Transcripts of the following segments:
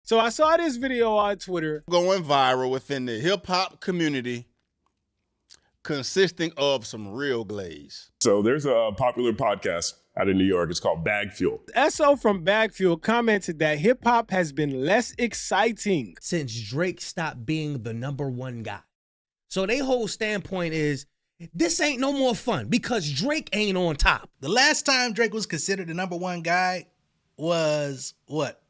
So I saw this video on Twitter going viral within the hip-hop community, consisting of some real glaze. So there's a popular podcast out of New York. It's called BagFuel. Esso from BagFuel commented that hip-hop has been less exciting since Drake stopped being the #1 guy. So their whole standpoint is, this ain't no more fun because Drake ain't on top. The last time Drake was considered the #1 guy was, what,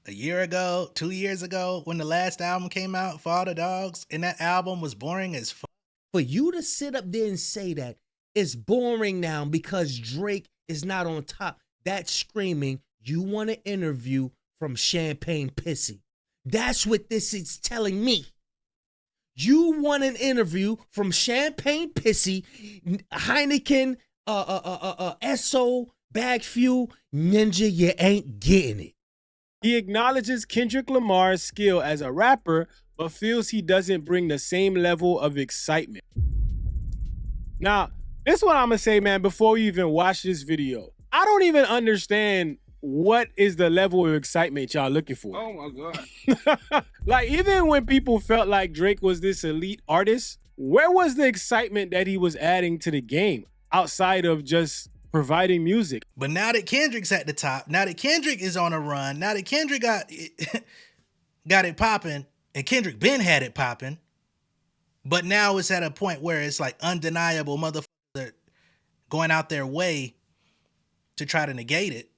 a year ago, 2 years ago, when the last album came out, For All the Dogs, and that album was boring as fuck. For you to sit up there and say that it's boring now because Drake is not on top, that's screaming you want an interview from Champagne Pissy. That's what this is telling me. You want an interview from Champagne Pissy, Heineken, Esso, BagFuel, Ninja, you ain't getting it. He acknowledges Kendrick Lamar's skill as a rapper, but feels he doesn't bring the same level of excitement. Now, this is what I'm gonna say, man, before you even watch this video. I don't even understand what is the level of excitement y'all looking for. Oh my God. Like, even when people felt like Drake was this elite artist, where was the excitement that he was adding to the game outside of just providing music? But now that Kendrick's at the top, now that Kendrick is on a run, now that Kendrick got it popping, and Kendrick been had it popping, but now it's at a point where it's like undeniable motherfuckers going out their way to try to negate it.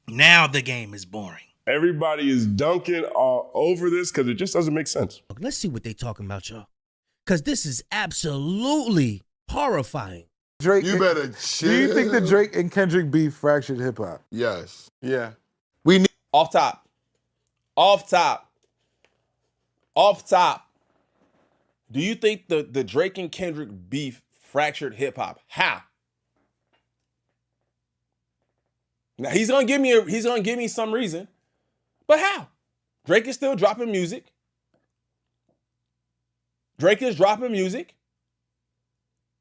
Now the game is boring. Everybody is dunking all over this because it just doesn't make sense. Let's see what they talking about, y'all. Because this is absolutely horrifying. Drake, you better chill. Do you think the Drake and Kendrick beef fractured hip hop? Yes. Yeah. We need Off top. Do you think the Drake and Kendrick beef fractured hip hop? How? Now he's gonna give me some reason, but how? Drake is still dropping music.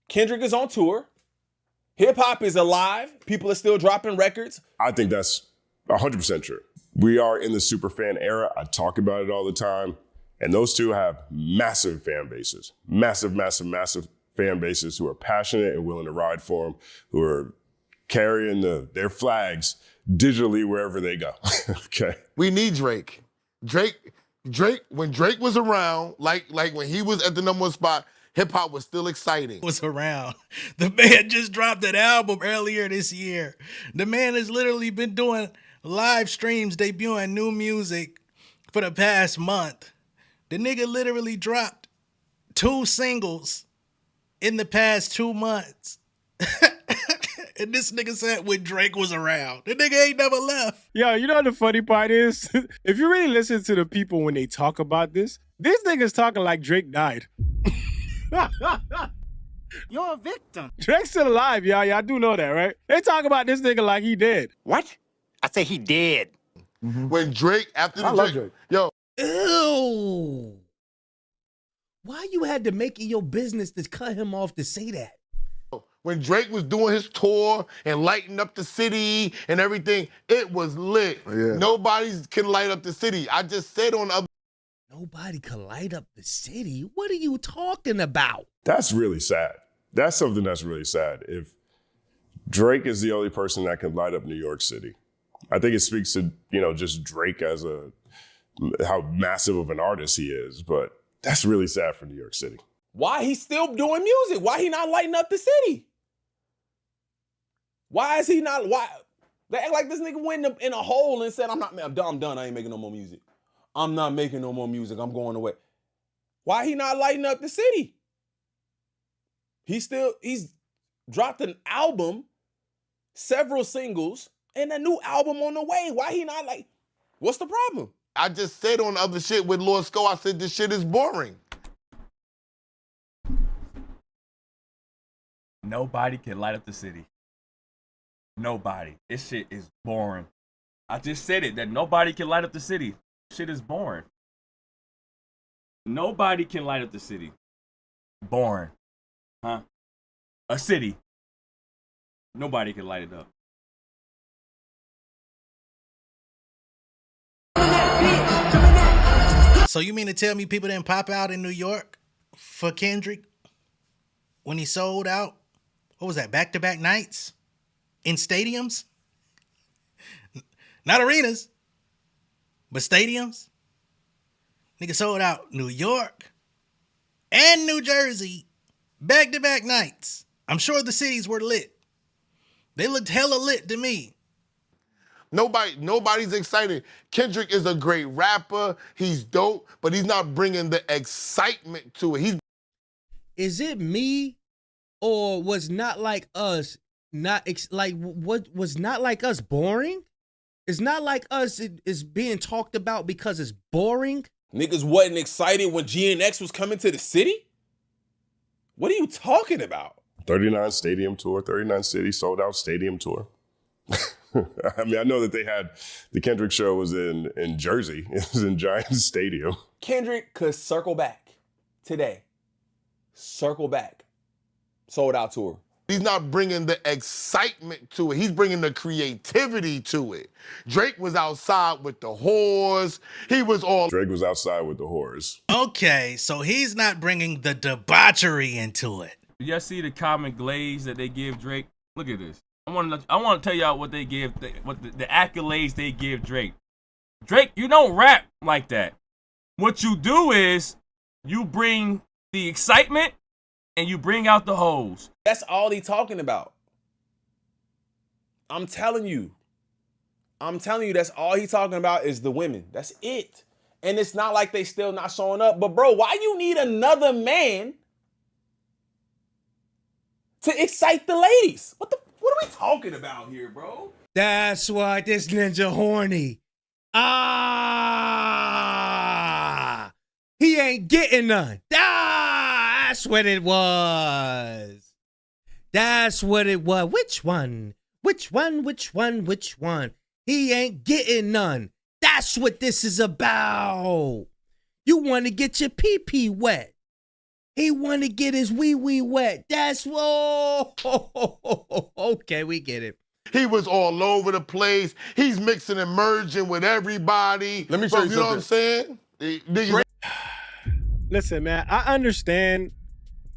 Kendrick is on tour. Hip hop is alive. People are still dropping records. I think that's 100% true. We are in the super fan era. I talk about it all the time. And those two have massive fan bases. Massive fan bases who are passionate and willing to ride for them, who are carrying their flags digitally wherever they go. Okay. We need Drake. When Drake was around, like when he was at the #1 spot, hip hop was still exciting. Was around. The man just dropped an album earlier this year. The man has literally been doing live streams, debuting new music for the past month. The nigga literally dropped 2 singles in the past 2 months. And this nigga said when Drake was around. The nigga ain't never left. Yo, you know what the funny part is? If you really listen to the people when they talk about this nigga's talking like Drake died. You're a victim. Drake's still alive, y'all. Y'all do know that, right? They talk about this nigga like he dead. What? I say he dead. When Drake, after the I love Drake. Yo. Ew. Why you had to make it your business to cut him off to say that? When Drake was doing his tour and lighting up the city and everything, it was lit. Yeah. Nobody can light up the city. I just said on other. Nobody can light up the city. What are you talking about? That's really sad. That's something that's really sad. If Drake is the only person that can light up New York City, I think it speaks to, just Drake as how massive of an artist he is. But that's really sad for New York City. Why he still doing music? Why he not lighting up the city? Why is he not? Why they act like this nigga went in a hole and said, I'm done. I ain't making no more music. I'm not making no more music. I'm going away. Why he not lighting up the city? He's dropped an album, several singles, and a new album on the way. Why he not what's the problem? I just said on other shit with Lord Sco, I said this shit is boring. Nobody can light up the city. Nobody. This shit is boring. I just said it, that nobody can light up the city. Shit is boring. Nobody can light up the city. Boring. Huh? A city. Nobody can light it up. So you mean to tell me people didn't pop out in New York for Kendrick when he sold out? What was that, back-to-back nights in stadiums? Not arenas, but stadiums. Nigga sold out New York and New Jersey, back-to-back nights. I'm sure the cities were lit. They looked hella lit to me. Nobody's excited. Kendrick is a great rapper. He's dope, but he's not bringing the excitement to it. Is it me, or was Not Like Us what was Not Like Us boring? Is Not Like Us is being talked about because it's boring? Niggas wasn't excited when GNX was coming to the city? What are you talking about? 39 stadium tour, 39 city sold out stadium tour. I mean, I know that they had the Kendrick show was in Jersey. It was in Giant Stadium. Kendrick could circle back today. Circle back. Sold out tour. He's not bringing the excitement to it. He's bringing the creativity to it. Drake was outside with the whores. Drake was outside with the whores. Okay, so he's not bringing the debauchery into it. Did y'all see the common glaze that they give Drake? Look at this. I want to tell y'all what they give, the accolades they give Drake. Drake, you don't rap like that. What you do is you bring the excitement and you bring out the hoes. That's all he talking about. I'm telling you, that's all he talking about is the women. That's it. And it's not like they still not showing up. But bro, why you need another man to excite the ladies? What are we talking about here, bro? That's why this ninja horny. He ain't getting none. That's what it was. That's what it was. Which one? He ain't getting none. That's what this is about. You want to get your pee-pee wet. He want to get his wee-wee wet. That's whoa. Okay, we get it. He was all over the place. He's mixing and merging with everybody. Let me show you know what I'm saying? Listen, man, I understand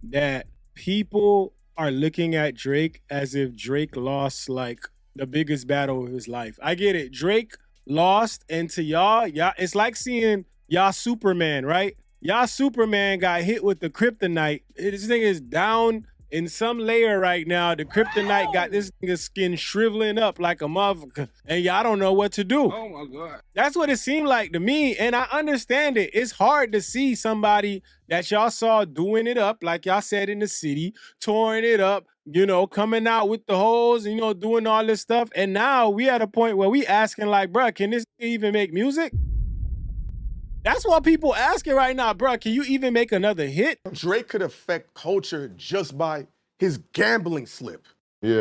that people are looking at Drake as if Drake lost like the biggest battle of his life. I get it. Drake lost, and to y'all, it's like seeing y'all Superman, right? Y'all Superman got hit with the kryptonite. This thing is down in some layer right now. The kryptonite got this nigga's skin shriveling up like a motherfucker, and y'all don't know what to do. Oh my God. That's what it seemed like to me, and I understand it. It's hard to see somebody that y'all saw doing it up, like y'all said in the city, touring it up, coming out with the hoes, doing all this stuff, and now we at a point where we asking like, bruh, can this even make music? That's what people asking right now, bro. Can you even make another hit? Drake could affect culture just by his gambling slip. Yeah.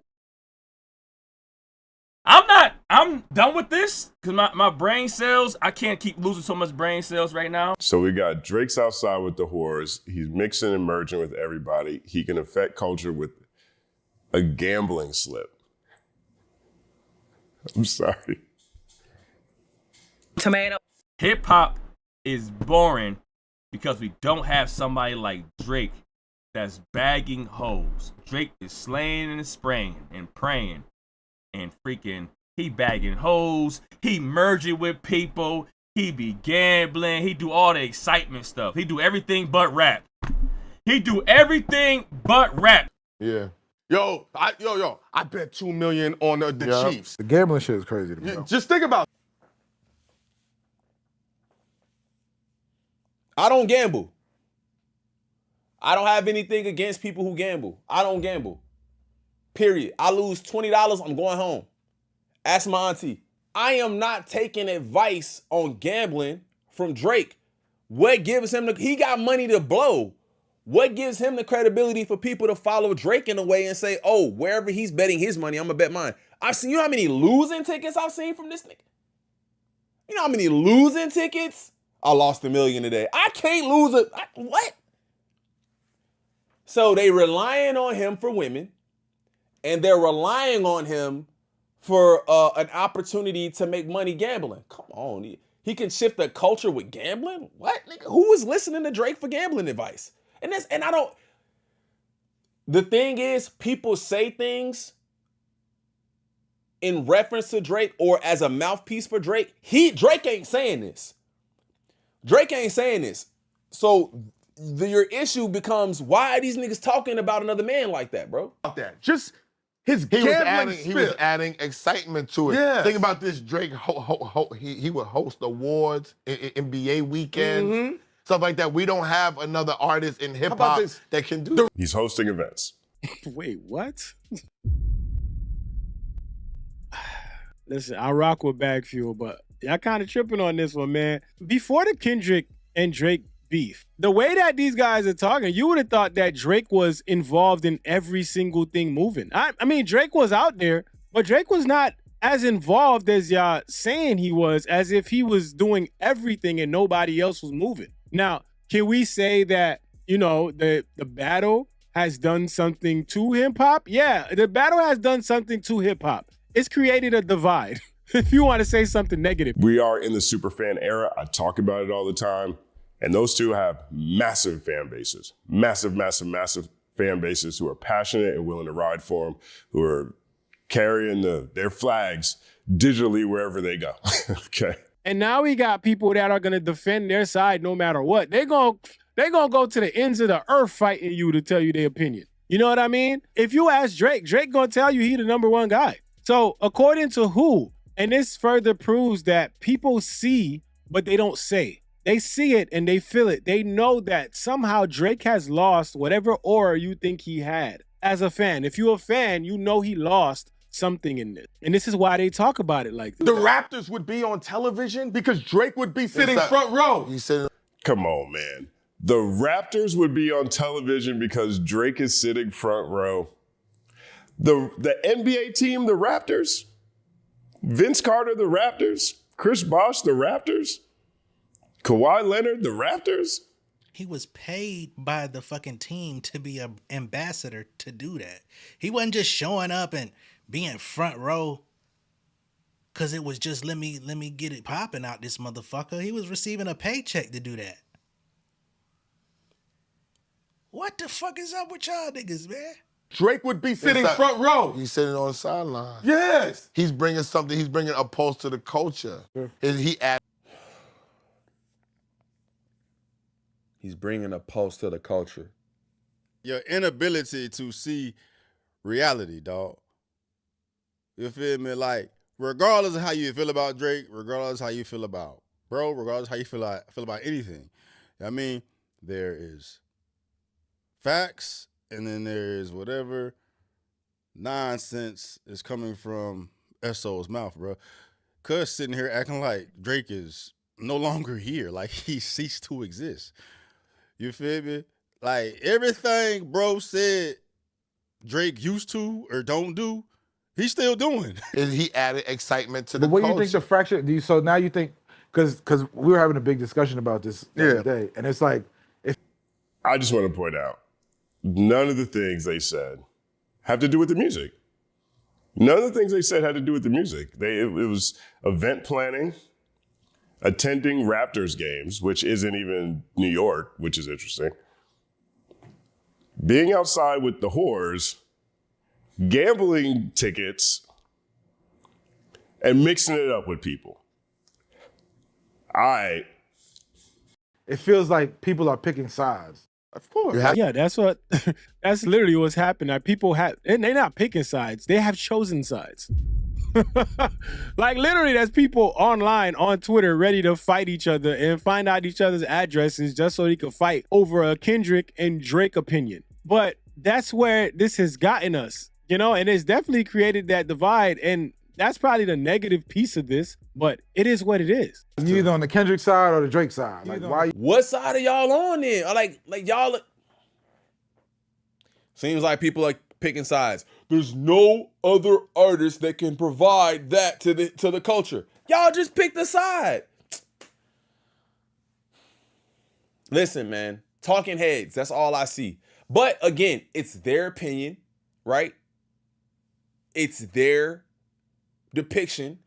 I'm done with this because my brain cells, I can't keep losing so much brain cells right now. So we got Drake's outside with the whores. He's mixing and merging with everybody. He can affect culture with a gambling slip. I'm sorry. Tomato. Hip hop is boring because we don't have somebody like Drake that's bagging hoes. Drake is slaying and spraying and praying and freaking, he bagging hoes, he merging with people, he be gambling, he do all the excitement stuff. He do everything but rap. Yeah. Yo, I bet $2 million on the Chiefs. The gambling shit is crazy to me. Just think about it. I don't gamble. I don't have anything against people who gamble. I don't gamble. Period. I lose $20, I'm going home. Ask my auntie. I am not taking advice on gambling from Drake. What gives him he got money to blow. What gives him the credibility for people to follow Drake in a way and say, oh, wherever he's betting his money, I'm gonna bet mine. You know how many losing tickets I've seen from this nigga? You know how many losing tickets? I lost $1 million today. I can't lose what? So they relying on him for women, and they're relying on him for an opportunity to make money gambling. Come on. he can shift the culture with gambling? What, nigga? Who is listening to Drake for gambling advice? And I don't. The thing is, people say things in reference to Drake or as a mouthpiece for Drake. Drake ain't saying this. Drake ain't saying this. So your issue becomes, why are these niggas talking about another man like that, bro? About that. Just his He gambling he was adding excitement to it. Yes. Think about this, Drake. He would host awards, NBA weekends, stuff like that. We don't have another artist in hip hop that can do that. He's hosting events. Wait, what? Listen, I rock with BagFuel, but y'all kind of tripping on this one, man. Before the Kendrick and Drake beef, the way that these guys are talking, you would have thought that Drake was involved in every single thing moving. I mean, Drake was out there, but Drake was not as involved as y'all saying he was, as if he was doing everything and nobody else was moving. Now, can we say that, you know, the battle has done something to hip-hop? Yeah, the battle has done something to hip-hop. It's created a divide, if you want to say something negative. We are in the superfan era. I talk about it all the time. And those two have massive fan bases. Massive, massive, massive fan bases who are passionate and willing to ride for them, who are carrying their flags digitally wherever they go. Okay. And now we got people that are going to defend their side no matter what. They're going to go to the ends of the earth fighting you to tell you their opinion. You know what I mean? If you ask Drake going to tell you he the number one guy. So according to who? And this further proves that people see, but they don't say. They see it and they feel it. They know that somehow Drake has lost whatever aura you think he had as a fan. If you're a fan, you know he lost something in this. And this is why they talk about it like this. The Raptors would be on television because Drake would be sitting front row. He said, come on, man. The Raptors would be on television because Drake is sitting front row. The NBA team, the Raptors, Vince Carter, the Raptors, Chris Bosh, the Raptors, Kawhi Leonard, the Raptors. He was paid by the fucking team to be an ambassador to do that. He wasn't just showing up and being front row because it was just let me get it popping out this motherfucker. He was receiving a paycheck to do that. What the fuck is up with y'all niggas, man? Drake would be sitting front row. He's sitting on the sideline. Yes. He's bringing something. He's bringing a pulse to the culture. He's bringing a pulse to the culture. Your inability to see reality, dog. You feel me? Like, regardless of how you feel about Drake, regardless of how you feel about bro, regardless of how you feel about anything. I mean, there is facts, and then there is whatever nonsense is coming from Esso's mouth, bro. Cuz sitting here acting like Drake is no longer here, like he ceased to exist. You feel me? Like, everything bro said Drake used to or don't do, he's still doing. And he added excitement to the But what culture. do you think the fracture? So now you think, because we were having a big discussion about this the other day, and it's like, I just want to point out, none of the things they said have to do with the music. None of the things they said had to do with the music. It was event planning, attending Raptors games, which isn't even New York, which is interesting. Being outside with the whores, gambling tickets, and mixing it up with people. It feels like people are picking sides. Of course. Yeah, that's literally what's happening. Like, people they're not picking sides. They have chosen sides. Like, literally, there's people online on Twitter ready to fight each other and find out each other's addresses just so they can fight over a Kendrick and Drake opinion. But that's where this has gotten us, you know, and it's definitely created that divide. And that's probably the negative piece of this, but it is what it is. You either on the Kendrick side or the Drake side. Like, why? What side are y'all on then? Or like y'all. Seems like people are picking sides. There's no other artist that can provide that to the culture. Y'all just pick the side. Listen, man, talking heads. That's all I see. But again, it's their opinion, right? It's their depiction,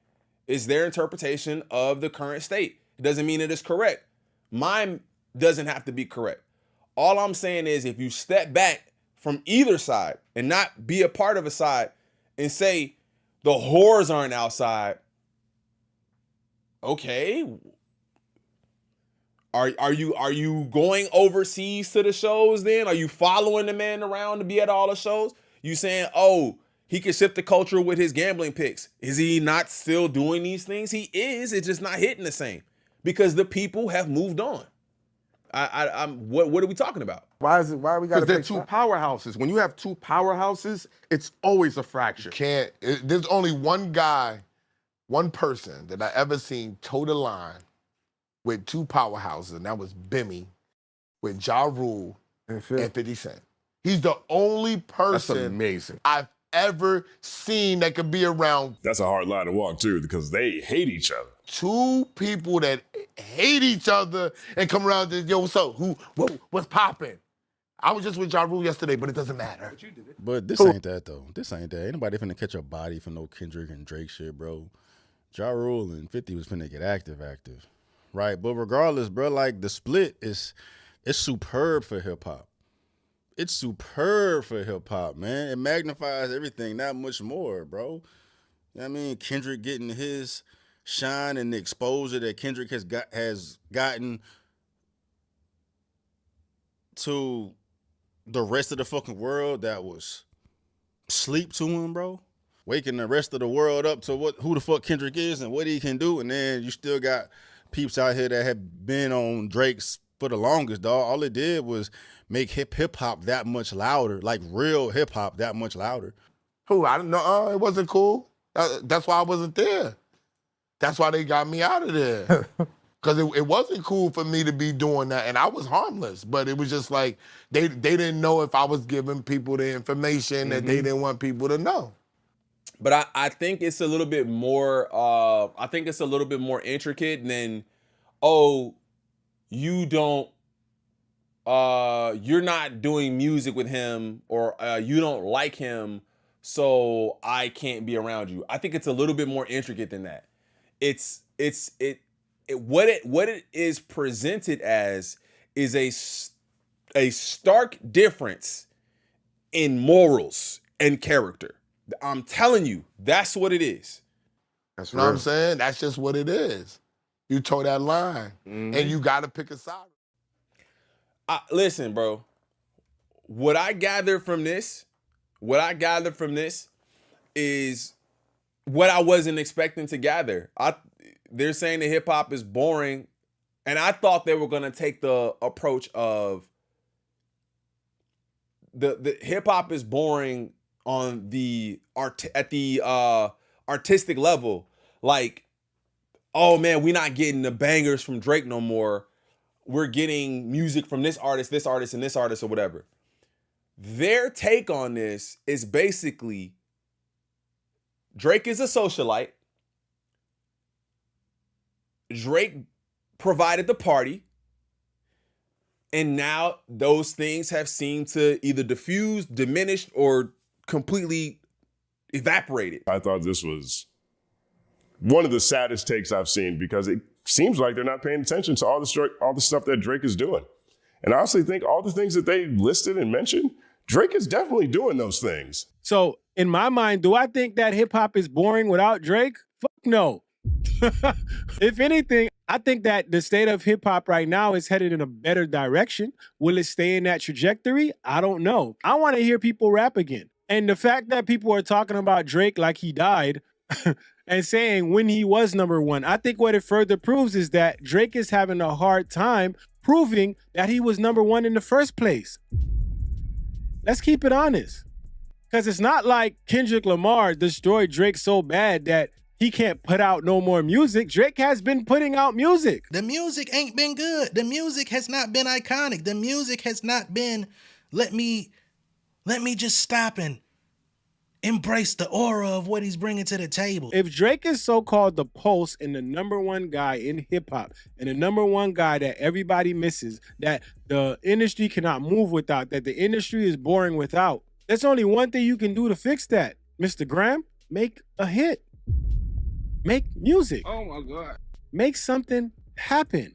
it's their interpretation of the current state. It doesn't mean it is correct. Mine doesn't have to be correct. All I'm saying is if you step back from either side and not be a part of a side and say the whores aren't outside, okay. Are you going overseas to the shows then? Are you following the man around to be at all the shows? You saying, oh, he can shift the culture with his gambling picks. Is he not still doing these things? He is. It's just not hitting the same because the people have moved on. What are we talking about? Why are we got to pick two powerhouses? When you have two powerhouses, it's always a fracture. There's only one guy, one person that I ever seen toe the line with two powerhouses, and that was Bimmy with Ja Rule and 50 Cent. He's the only person That's amazing. I've ever seen that could be around. That's a hard line to walk, too, because they hate each other. Two people that hate each other and come around and, yo, what's up? What's popping? I was just with Ja Rule yesterday, but it doesn't matter. But this ain't that, though. This ain't that. Ain't nobody finna catch a body for no Kendrick and Drake shit, bro. Ja Rule and 50 was finna get active. Right? But regardless, bro, like, the split it's superb for hip-hop. It's superb for hip-hop, man. It magnifies everything that much more, bro. You know what I mean? Kendrick getting his shine and the exposure that Kendrick has gotten to the rest of the fucking world that was sleep to him, bro. Waking the rest of the world up to who the fuck Kendrick is and what he can do, and then you still got peeps out here that have been on Drake's for the longest, dog. All it did was make hip hop that much louder, like real hip hop that much louder. Who? I don't know. It wasn't cool. That's why I wasn't there. That's why they got me out of there. Because it wasn't cool for me to be doing that. And I was harmless. But it was just like they didn't know if I was giving people the information that they didn't want people to know. But I think it's a little bit more intricate than, oh, you don't you're not doing music with him, or you don't like him, so I can't be around you. I think it's a little bit more intricate than that. What it is presented as is a stark difference in morals and character. I'm telling you, that's what it is. That's what I'm saying. That's just what it is. You toe that line, and you got to pick a side. Listen, bro. What I gathered from this is what I wasn't expecting to gather. They're saying that hip hop is boring, and I thought they were gonna take the approach of the hip hop is boring on the artistic level. Like, oh man, we're not getting the bangers from Drake no more. We're getting music from this artist, and this artist, or whatever. Their take on this is basically Drake is a socialite. Drake provided the party. And now those things have seemed to either diffuse, diminished, or completely evaporated. I thought this was one of the saddest takes I've seen, because it seems like they're not paying attention to all the stuff that Drake is doing. And I honestly think all the things that they listed and mentioned, Drake is definitely doing those things. So in my mind, do I think that hip hop is boring without Drake? Fuck no. If anything, I think that the state of hip hop right now is headed in a better direction. Will it stay in that trajectory? I don't know. I want to hear people rap again. And the fact that people are talking about Drake like he died and saying when he was number one, I think what it further proves is that Drake is having a hard time proving that he was number one in the first place. Let's keep it honest. Because it's not like Kendrick Lamar destroyed Drake so bad that he can't put out no more music. Drake has been putting out music. The music ain't been good. The music has not been iconic. The music has not been, let me just stop and embrace the aura of what he's bringing to the table. If Drake is so-called the pulse and the number one guy in hip-hop and the number one guy that everybody misses, that the industry cannot move without, that the industry is boring without, there's only one thing you can do to fix that, Mr. Graham. Make a hit. Make music. Oh my God. Make something happen.